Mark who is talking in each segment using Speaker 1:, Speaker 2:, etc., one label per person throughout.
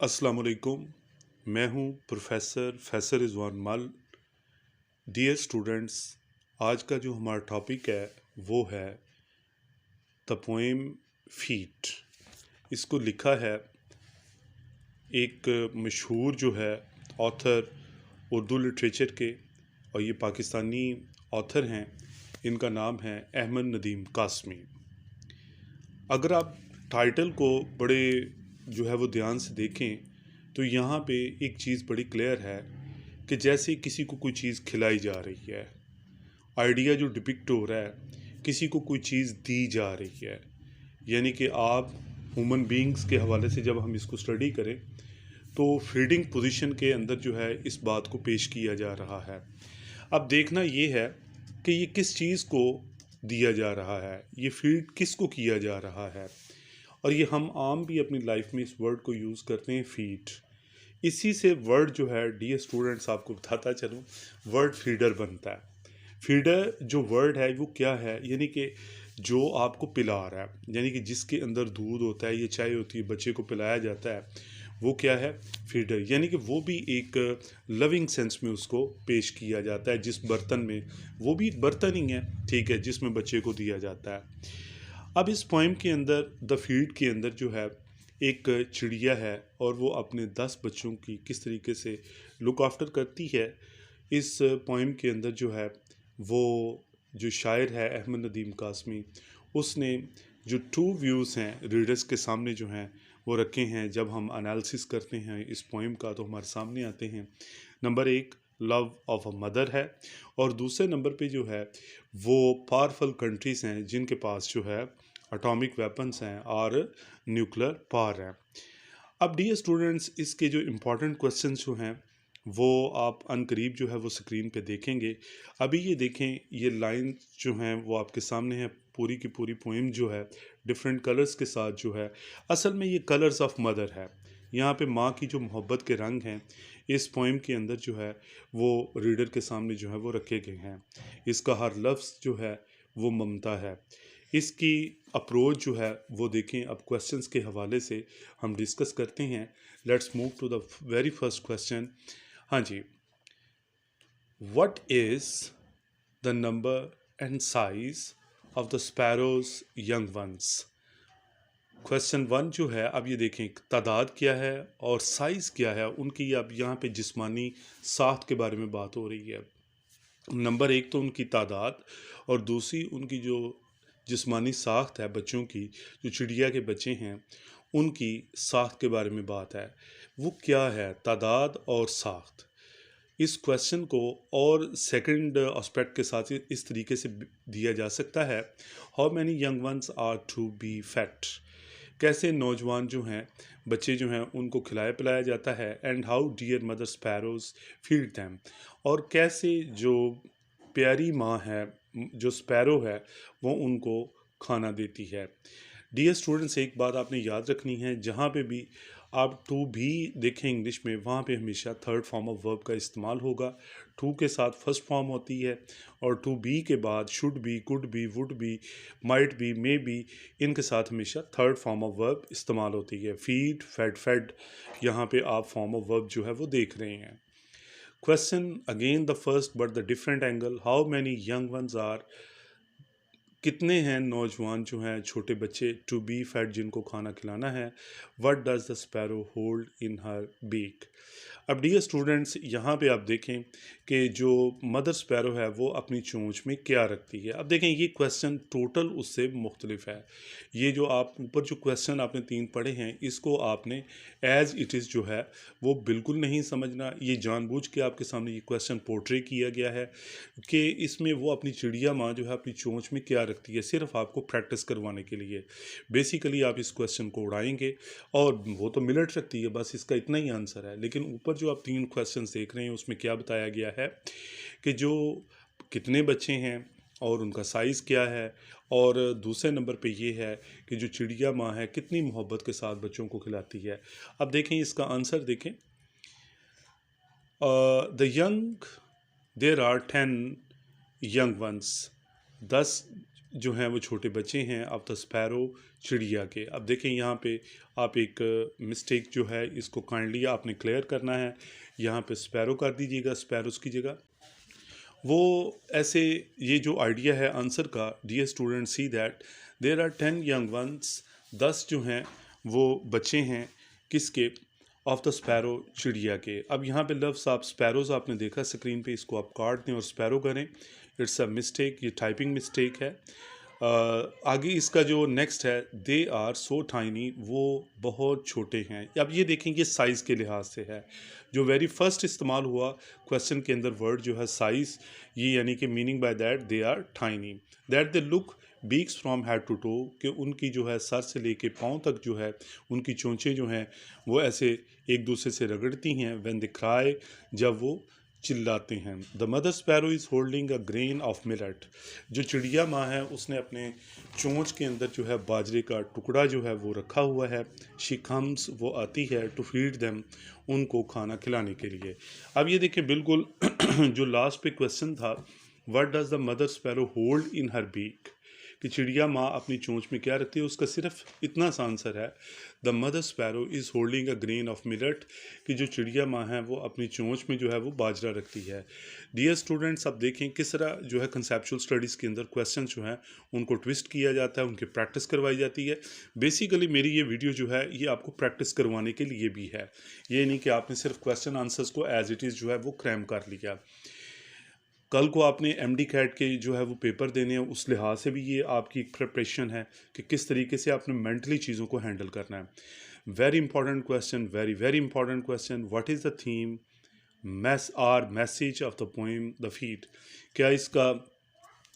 Speaker 1: अस्सलाम वालेकुम। मैं हूं प्रोफेसर फैसल रिजवान मल। डियर स्टूडेंट्स, आज का जो हमारा टॉपिक है वो है द पोएम फीट। इसको लिखा है एक मशहूर जो है ऑथर उर्दू लिटरेचर के, और ये पाकिस्तानी ऑथर हैं। इनका नाम है अहमद नदीम कासमी। अगर आप टाइटल को बड़े जो है वो ध्यान से देखें तो यहाँ पे एक चीज़ बड़ी क्लियर है कि जैसे किसी को कोई चीज़ खिलाई जा रही है, आइडिया जो डिपिक्ट हो रहा है, किसी को कोई चीज़ दी जा रही है। यानी कि आप ह्यूमन बींग्स के हवाले से जब हम इसको स्टडी करें तो फीडिंग पोजीशन के अंदर जो है इस बात को पेश किया जा रहा है। अब देखना ये है कि ये किस चीज़ को दिया जा रहा है, ये फीड किसको किया जा रहा है। और ये हम आम भी अपनी लाइफ में इस वर्ड को यूज़ करते हैं, फीड। इसी से वर्ड जो है, डियर स्टूडेंट्स आपको बताता चलूँ, वर्ड फीडर बनता है। फीडर जो वर्ड है वो क्या है, यानी कि जो आपको पिला रहा है, यानी कि जिसके अंदर दूध होता है, ये चाय होती है, बच्चे को पिलाया जाता है, वो क्या है, फीडर। यानी कि वो भी एक लविंग सेंस में उसको पेश किया जाता है। जिस बर्तन में, वो भी एक बर्तन ही है, ठीक है, जिसमें बच्चे को दिया जाता है। अब इस पोइम के अंदर, द फीड के अंदर जो है एक चिड़िया है और वो अपने 10 बच्चों की किस तरीके से लुक आफ्टर करती है। इस पोइम के अंदर जो है वो जो शायर है अहमद नदीम कासमी, उसने जो 2 व्यूज़ हैं रीडर्स के सामने जो हैं वो रखे हैं। जब हम एनालिसिस करते हैं इस पोइम का तो हमारे सामने आते हैं। Number 1 love of a mother है, और दूसरे नंबर पे जो है वो पावरफुल कंट्रीज़ हैं जिनके पास जो है एटॉमिक वेपन्स हैं और न्यूक्लियर पावर है। अब डियर स्टूडेंट्स, इसके जो इम्पोर्टेंट क्वेश्चन जो हैं वो आप अनकरीब जो है वो स्क्रीन पे देखेंगे। अभी ये देखें, ये लाइन जो हैं वो आपके सामने है। पूरी की पूरी पोइम जो है डिफरेंट कलर्स के साथ जो है, असल में ये कलर्स ऑफ मदर है। यहाँ पे माँ की जो मोहब्बत के रंग हैं इस पोइम के अंदर जो है वो रीडर के सामने जो है वो रखे गए हैं। इसका हर लफ्ज़ जो है वो ममता है। इसकी अप्रोच जो है वो देखें। अब क्वेश्चंस के हवाले से हम डिस्कस करते हैं। Let's move to the very first question. हाँ जी, what is the number and size of the sparrows young ones. Question 1 जो है, अब ये देखें तादाद क्या है और साइज़ क्या है उनकी। अब यहाँ पे जिस्मानी साख्त के बारे में बात हो रही है। नंबर 1 तो उनकी तादाद, और दूसरी उनकी जो जिस्मानी साख्त है बच्चों की, जो चिड़िया के बच्चे हैं उनकी साख्त के बारे में बात है। वो क्या है, तादाद और साख्त। इस क्वेश्चन को और सेकंड एस्पेक्ट के साथ इस तरीके से दिया जा सकता है, how many young ones are to be fat. कैसे नौजवान जो हैं, बच्चे जो हैं, उनको खिलाया पिलाया जाता है। And how dear mother sparrows feed them, और कैसे जो प्यारी माँ है, जो स्पैरो है, वो उनको खाना देती है। डियर स्टूडेंट्स, एक बात आपने याद रखनी है, जहाँ पे भी आप टू भी देखें इंग्लिश में, वहाँ पे हमेशा थर्ड फॉर्म ऑफ वर्ब का इस्तेमाल होगा। टू के साथ फर्स्ट फॉर्म होती है, और टू बी के बाद should be, could be, would be, might be, may be, इनके साथ हमेशा थर्ड फॉर्म ऑफ वर्ब इस्तेमाल होती है। फीड, फेड, फेड, यहाँ पे आप फॉर्म ऑफ वर्ब जो है वो देख रहे हैं। Question again the first but the different angle, how many young ones are, कितने हैं नौजवान जो हैं, छोटे बच्चे, टू बी फैट, जिनको खाना खिलाना है। What does the sparrow hold in her beak. अब डियर स्टूडेंट्स, यहाँ पे आप देखें कि जो मदर स्पैरो है वो अपनी चोंच में क्या रखती है। अब देखें, ये क्वेश्चन टोटल उससे मुख्तलिफ है। ये जो आप ऊपर जो क्वेश्चन आपने 3 पढ़े हैं, इसको आपने एज इट इज़ जो है वो बिल्कुल नहीं समझना। ये जानबूझ के आपके सामने ये क्वेश्चन पोर्ट्रे किया गया है कि इसमें वो अपनी चिड़िया माँ जो है अपनी चोंच में क्या रखती है, सिर्फ आपको प्रैक्टिस करवाने के लिए। बेसिकली आप इस क्वेश्चन को उड़ाएंगे और वो तो मिनट रखती है, बस इसका इतना ही आंसर है। लेकिन ऊपर जो आप 3 क्वेश्चन देख रहे हैं उसमें क्या बताया गया है कि जो कितने बच्चे हैं और उनका साइज़ क्या है, और दूसरे नंबर पे ये है कि जो चिड़िया माँ है कितनी मोहब्बत के साथ बच्चों को खिलाती है। अब देखें इसका आंसर देखें। The young, there are 10 young ones, 10 जो हैं वो छोटे बच्चे हैं ऑफ द स्पैरो, चिड़िया के। अब देखें यहाँ पे आप एक मिस्टेक जो है इसको काइंडली आपने क्लियर करना है। यहाँ पे स्पैरो कर दीजिएगा, स्पैरोस की जगह। वो ऐसे ये जो आइडिया है आंसर का, dear student see that there are 10 young ones, 10 जो हैं वो बच्चे हैं किसके, ऑफ द स्पैरो, चिड़िया के। अब यहाँ पे लफ्ज़ आप स्पैरोज़ आपने देखा स्क्रीन पे, इसको आप काट दें और स्पैरो करें, इट्स अ मिस्टेक, ये टाइपिंग मिस्टेक है। आगे इसका जो नेक्स्ट है, दे आर सो टाइनी, वो बहुत छोटे हैं। अब ये देखेंगे साइज़ के लिहाज से है, जो वेरी फर्स्ट इस्तेमाल हुआ क्वेश्चन के अंदर वर्ड जो है साइज़, ये यानी कि meaning by that they are tiny, that they look beaks from head to toe, कि उनकी जो है सर से लेके पाँव तक जो है उनकी चोंचें जो हैं वो ऐसे एक दूसरे से रगड़ती हैं। व्हेन दे क्राई, जब वो चिल्लाते हैं। The mother sparrow is holding a grain of millet, जो चिड़िया माँ है उसने अपने चोंच के अंदर जो है बाजरे का टुकड़ा जो है वो रखा हुआ है। शी कम्स, वो आती है, टू फीड देम, उनको खाना खिलाने के लिए। अब ये देखिए बिल्कुल जो लास्ट पे क्वेश्चन था, what does the mother sparrow hold in her beak, कि चिड़िया माँ अपनी चोंच में क्या रखती है, उसका सिर्फ इतना सा आंसर है, the mother sparrow is holding a grain of millet, कि जो चिड़िया माँ है वो अपनी चोंच में जो है वो बाजरा रखती है। डियर स्टूडेंट्स, अब देखें किस तरह जो है कंसेप्चुअल स्टडीज़ के अंदर क्वेश्चन जो हैं उनको ट्विस्ट किया जाता है, उनकी प्रैक्टिस करवाई जाती है। बेसिकली मेरी ये वीडियो जो है ये आपको प्रैक्टिस करवाने के लिए भी है, ये नहीं कि आपने सिर्फ क्वेश्चन आंसर्स को एज इट इज़ जो है वो क्रैम कर लिया। कल को आपने एमडी कैट के जो है वो पेपर देने हैं, उस लिहाज से भी ये आपकी प्रिपरेशन है कि किस तरीके से आपने मेंटली चीज़ों को हैंडल करना है। Very important question, very very important question, what is the theme message of the poem the feet, क्या इसका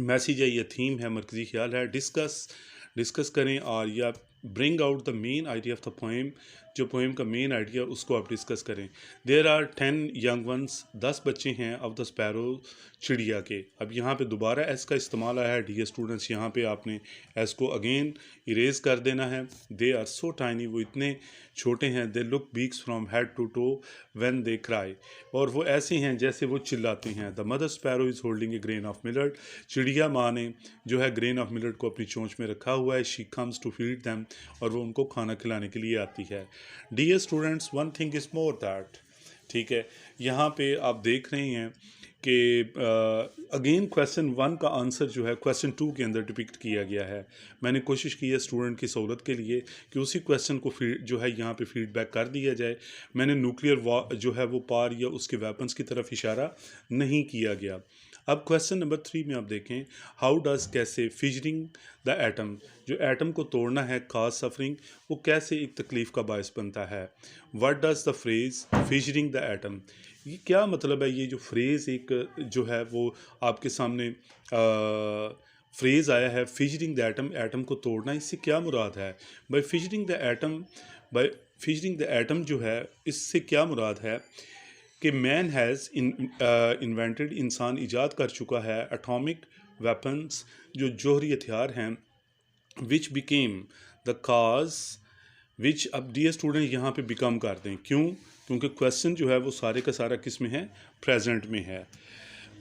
Speaker 1: मैसेज है, ये थीम है, मरकज़ी ख्याल है। डिस्कस करें और या bring out the main idea of the poem, जो पोएम का मेन आइडिया उसको आप डिस्कस करें। देर आर 10 यंग वंस, 10 बच्चे हैं ऑफ द स्पैरो, चिड़िया के। अब यहाँ पे दोबारा एस का इस्तेमाल आया है। डियर स्टूडेंट्स, यहाँ पे आपने एस को अगेन इरेज कर देना है। दे आर सो टाइनी, वो इतने छोटे हैं। They look beaks from head to toe when they cry, और वो ऐसे हैं जैसे वो चिल्लाते हैं। The mother sparrow is holding a grain of millet, चिड़िया माँ ने जो है ग्रेन ऑफ मिलेट को अपनी चोंच में रखा हुआ है। She comes to feed them, और वो उनको खाना खिलाने के लिए आती है। Dear students, one thing is more that, ठीक है, यहाँ पे आप देख रहे हैं कि अगेन क्वेश्चन 1 का आंसर जो है क्वेश्चन 2 के अंदर डिपिक्ट किया गया है। मैंने कोशिश की है स्टूडेंट की सहूलत के लिए कि उसी क्वेश्चन को जो है यहाँ पे फीडबैक कर दिया जाए। मैंने न्यूक्लियर जो है वो पार या उसके वेपन्स की तरफ इशारा नहीं किया गया। अब क्वेश्चन नंबर 3 में आप देखें, हाउ डज, कैसे, फिजरिंग द एटम, जो एटम को तोड़ना है, काज सफरिंग, वो कैसे एक तकलीफ़ का बायस बनता है। What does the phrase fissuring the atom, ये क्या मतलब है, ये जो फ्रेज़ एक जो है वो आपके सामने फ्रेज़ आया है, फिजरिंग द एटम, एटम को तोड़ना, इससे क्या मुराद है। By fissuring the atom, by fissuring the atom जो है इससे क्या मुराद है कि मैन हैज़ इन्वेंटेड, इंसान ईजाद कर चुका है, एटॉमिक वेपन्स, जो जौहरी हथियार हैं, विच बिकेम द काज, विच, अब डियर स्टूडेंट यहाँ पे बिकम कर दें, क्यों, क्योंकि क्वेश्चन जो है वो सारे का सारा किस में है, प्रेजेंट में है।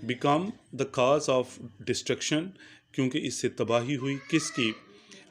Speaker 1: Become the cause of destruction, क्योंकि इससे तबाही हुई, किसकी,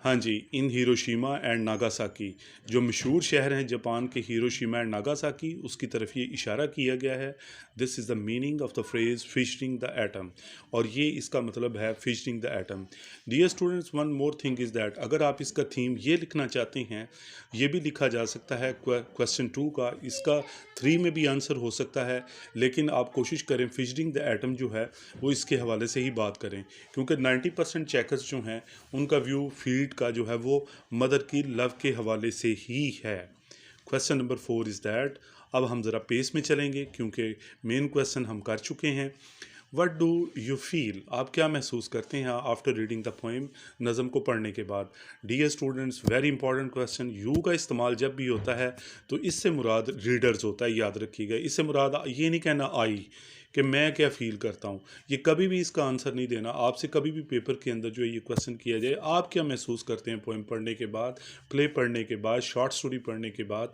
Speaker 1: हाँ जी, इन हिरोशिमा एंड नागासाकी, जो मशहूर शहर हैं जापान के, हिरोशिमा एंड नागासाकी, उसकी तरफ ये इशारा किया गया है। This is the meaning of the phrase fissuring the atom, और ये इसका मतलब है fissuring the atom. Dear students, one more thing is that, अगर आप इसका थीम ये लिखना चाहते हैं, ये भी लिखा जा सकता है क्वेश्चन 2 का, इसका 3 में भी आंसर हो सकता है, लेकिन आप कोशिश करें फिशरिंग द एटम जो है वो इसके हवाले से ही बात करें, क्योंकि 90% चेकर्स जो हैं उनका व्यू फील्ड का जो है वो मदर की लव के हवाले से ही है। क्वेश्चन नंबर 4 इज़ दैट, अब हम ज़रा पेस में चलेंगे क्योंकि मेन क्वेश्चन हम कर चुके हैं। वट डू यू फील, आप क्या महसूस करते हैं आफ्टर रीडिंग द पोएम, नज़म को पढ़ने के बाद। Dear students, very important question, you का इस्तेमाल जब भी होता है तो इससे मुराद रीडर्स होता है, याद रखिएगा। इससे मुराद ये नहीं कहना आई, कि मैं क्या फ़ील करता हूँ। ये कभी भी इसका आंसर नहीं देना। आपसे कभी भी पेपर के अंदर जो है ये क्वेश्चन किया जाए, आप क्या महसूस करते हैं पोएम पढ़ने के बाद, प्ले पढ़ने के बाद, शॉर्ट स्टोरी पढ़ने के बाद,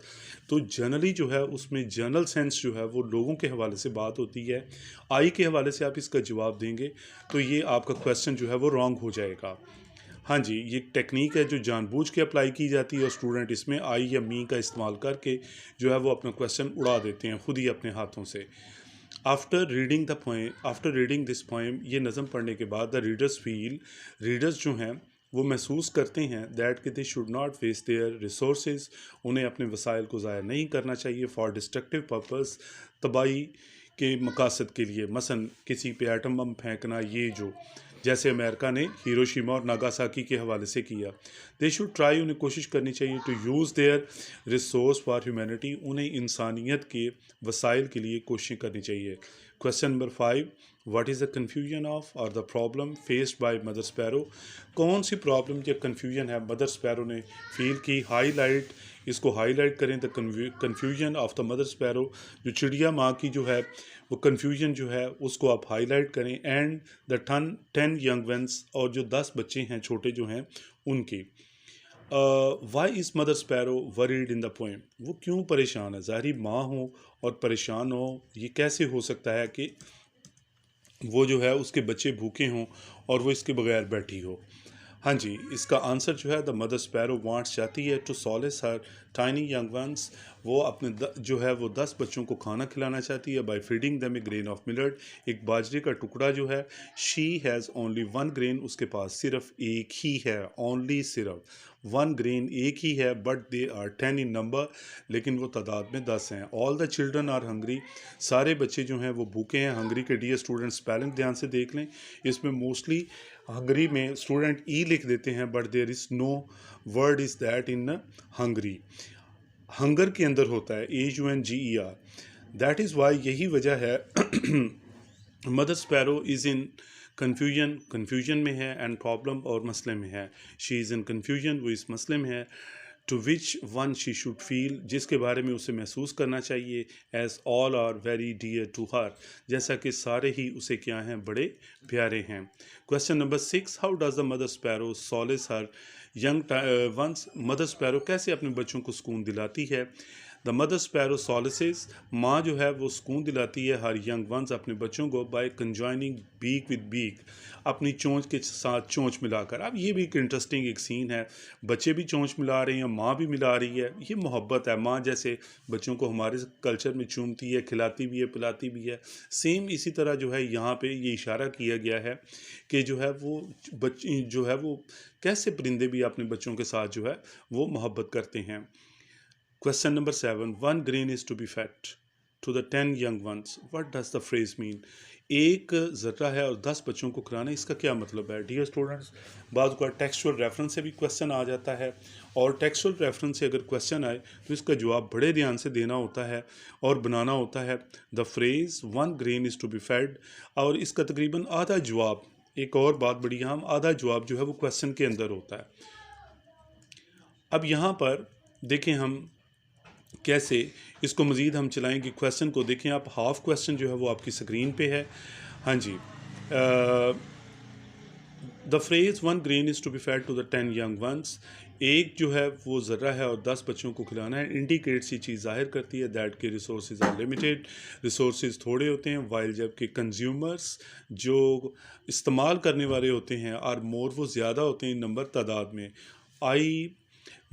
Speaker 1: तो जनरली जो है उसमें जनरल सेंस जो है वो लोगों के हवाले से बात होती है। आई के हवाले से आप इसका जवाब देंगे तो ये आपका क्वेश्चन जो है वो रॉन्ग हो जाएगा। हाँ जी, ये टेक्निक है जो जानबूझ के अप्लाई की जाती है और स्टूडेंट इसमें आई या मी का इस्तेमाल करके जो है वो अपना क्वेश्चन उड़ा देते हैं खुद ही अपने हाथों से। आफ्टर रीडिंग दिस पोएम, ये नज़म पढ़ने के बाद द रीडर्स जो हैं वो महसूस करते हैं दैट कि they should not waste their resources, उन्हें अपने वसाइल को ज़ाया नहीं करना चाहिए फॉर डिस्ट्रक्टिव पर्पस, तबाही के मकासद के लिए, मसलन किसी पे एटम बम फेंकना, ये जो जैसे अमेरिका ने हिरोशिमा और नागासाकी के हवाले से किया। दे शुड ट्राई, उन्हें कोशिश करनी चाहिए to use their resource for humanity, उन्हें इंसानियत के वसाइल के लिए कोशिश करनी चाहिए। Question number 5, what is the confusion of और the problem faced by mother sparrow, कौन सी प्रॉब्लम या कन्फ्यूजन है मदर स्पैरो ने फील की। इसको हाईलाइट करें, the confusion of the mother sparrow, जो चिड़िया माँ की जो है वो कन्फ्यूजन जो है उसको आप हाईलाइट करें। एंड द 10 यंग वंस, और जो 10 बच्चे हैं छोटे जो हैं उनकी। Why is mother sparrow worried in the poem, वो क्यों परेशान है। ज़ाहिर माँ हो और परेशान हो, ये कैसे हो सकता है कि वो जो है उसके बच्चे भूखे हों और वो इसके बगैर बैठी हो। हाँ जी, इसका आंसर जो है द मदर स्पैरो वांट्स, चाहती है to solace her tiny young ones, वो अपने जो है वो 10 बच्चों को खाना खिलाना चाहती है by feeding them a grain of millet, एक बाजरे का टुकड़ा जो है। शी हैज़ ओनली 1 ग्रेन, उसके पास सिर्फ एक ही है, ओनली सिर्फ 1 ग्रेन एक ही है, but they are 10 in number, लेकिन वो तादाद में 10 हैं। All the children are hungry, सारे बच्चे जो हैं वो भूखे हैं। हंग्री के डियर स्टूडेंट स्पेलिंग ध्यान से देख लें, इसमें मोस्टली हंगरी में स्टूडेंट ई लिख देते हैं, but there is no word is that in hungry. Hunger के अंदर होता है HUNGER, दैट इज़ वाई, यही वजह है mother sparrow is in confusion में है, एंड प्रॉब्लम और मसले में है। शी इज़ इन कन्फ्यूजन, वो इस मसले में है। To which one she should feel, जिसके बारे में उसे महसूस करना चाहिए। As all are very dear to her, जैसा कि सारे ही उसे क्या हैं, बड़े प्यारे हैं। Question number 6, how does the mother sparrow solace her young ones, mother sparrow कैसे अपने बच्चों को सुकून दिलाती है। द मदर स्पैरो सॉलिसेस, माँ जो है वो सुकून दिलाती है हर यंग वंस, अपने बच्चों को, बाय कंजॉइनिंग बीक विद बीक, अपनी चोंच के साथ चोंच मिलाकर। अब ये भी एक इंटरेस्टिंग एक सीन है, बच्चे भी चोंच मिला रहे हैं, माँ भी मिला रही है, ये मोहब्बत है। माँ जैसे बच्चों को हमारे कल्चर में चूमती है, खिलाती भी है, पिलाती भी है, सेम इसी तरह जो है यहाँ पे ये इशारा किया गया है कि जो है वो बच्चे जो है वो कैसे परिंदे भी अपने बच्चों के साथ जो है वो मोहब्बत करते हैं। Question number 7, 1 grain is to be fed to the 10 young ones, what does the phrase mean, एक ज़र्रा है और 10 बच्चों को खिलाना, इसका क्या मतलब है। डियर स्टूडेंट्स, बाद का टेक्सचुअल रेफरेंस से भी क्वेश्चन आ जाता है, और टेक्सचुअल रेफरेंस से अगर क्वेश्चन आए तो इसका जवाब बड़े ध्यान से देना होता है और बनाना होता है। The phrase 1 grain is to be fed, और इसका तकरीबन आधा जवाब, एक और बात बड़ी अहम, आधा जवाब जो है वो क्वेश्चन के अंदर होता है। अब यहाँ पर देखें हम कैसे इसको मज़ीद हम चलाएंगे। क्वेश्चन को देखें आप, हाफ क्वेश्चन जो है वो आपकी स्क्रीन पे है। हाँ जी, the phrase 1 grain is to be fed to the 10 young ones, एक जो है वो ज़र्रा है और 10 बच्चों को खिलाना है, इंडिकेट्स ये चीज़ ज़ाहिर करती है दैट के रिसोर्सेज आर लिमिटेड, रिसोर्सेज थोड़े होते हैं, वाइल जबकि कंज्यूमर्स जो इस्तेमाल करने वाले होते हैं आर मोर, वो ज़्यादा होते हैं नंबर तादाद में। आई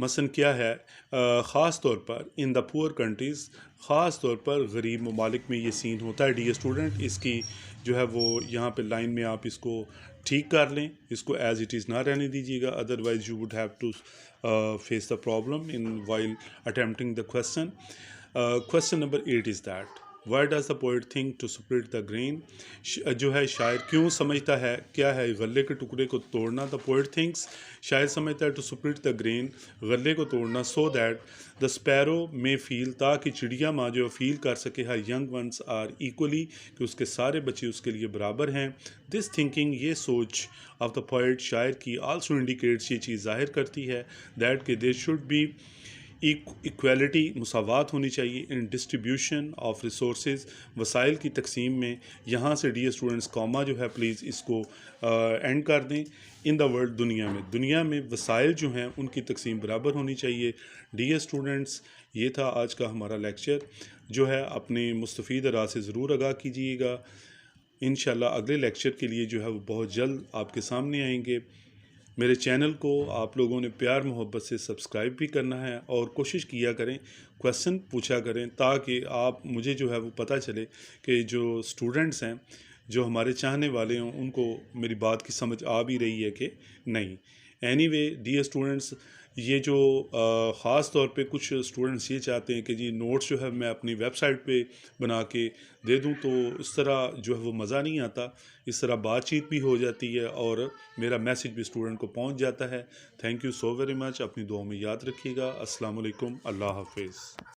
Speaker 1: मसन क्या है, ख़ास तौर पर इन द पुअर कंट्रीज़, ख़ास तौर पर गरीब ममालिक में ये सीन होता है। डियर स्टूडेंट, इसकी जो है वो यहाँ पे लाइन में आप इसको ठीक कर लें, इसको एज इट इज़ ना रहने दीजिएगा, otherwise you would have to face the problem in while attempting the question. Question number 8 is that why does the poet think to split the grain, जो है शायर क्यों समझता है, क्या है गले के टुकड़े को तोड़ना। द पोइट थिंक्स, शायर समझता है टू स्प्लिट द ग्रेन, गले को तोड़ना, सो दैट द स्पैरो में फील, ताकि चिड़िया माँ जो फील कर सके हर यंग वंस आर इक्वली, कि उसके सारे बच्चे उसके लिए बराबर हैं। दिस थिंकिंग, ये सोच ऑफ द पोइट, शायर की, आल्सो इंडिकेट्स, ये चीज़ जाहिर करती है दैट कि देयर शुड बी इक्वालिटी मुसावात होनी चाहिए इन डिस्ट्रीब्यूशन ऑफ रिसोर्सेज, वसाइल की तकसीम में। यहाँ से डियर स्टूडेंट्स कॉमा जो है प्लीज़ इसको एंड कर दें। इन द वर्ल्ड, दुनिया में वसाइल जो हैं उनकी तकसीम बराबर होनी चाहिए। डियर स्टूडेंट्स, ये था आज का हमारा लेक्चर जो है, अपने मुस्तफ़ीद राय से ज़रूर आगाह कीजिएगा। इंशाल्लाह अगले लेक्चर के लिए जो है वो बहुत जल्द आपके सामने आएंगे। मेरे चैनल को आप लोगों ने प्यार मोहब्बत से सब्सक्राइब भी करना है और कोशिश किया करें, क्वेश्चन पूछा करें, ताकि आप मुझे जो है वो पता चले कि जो स्टूडेंट्स हैं, जो हमारे चाहने वाले हों, उनको मेरी बात की समझ आ भी रही है कि नहीं। एनीवे डियर स्टूडेंट्स, ये जो ख़ास तौर पे कुछ स्टूडेंट्स ये चाहते हैं कि जी नोट्स जो है मैं अपनी वेबसाइट पे बना के दे दूं, तो इस तरह जो है वो मज़ा नहीं आता। इस तरह बातचीत भी हो जाती है और मेरा मैसेज भी स्टूडेंट को पहुंच जाता है। Thank you so very much. अपनी दुआ में याद रखिएगा। अस्सलाम वालेकुम। अल्लाह हाफिज़।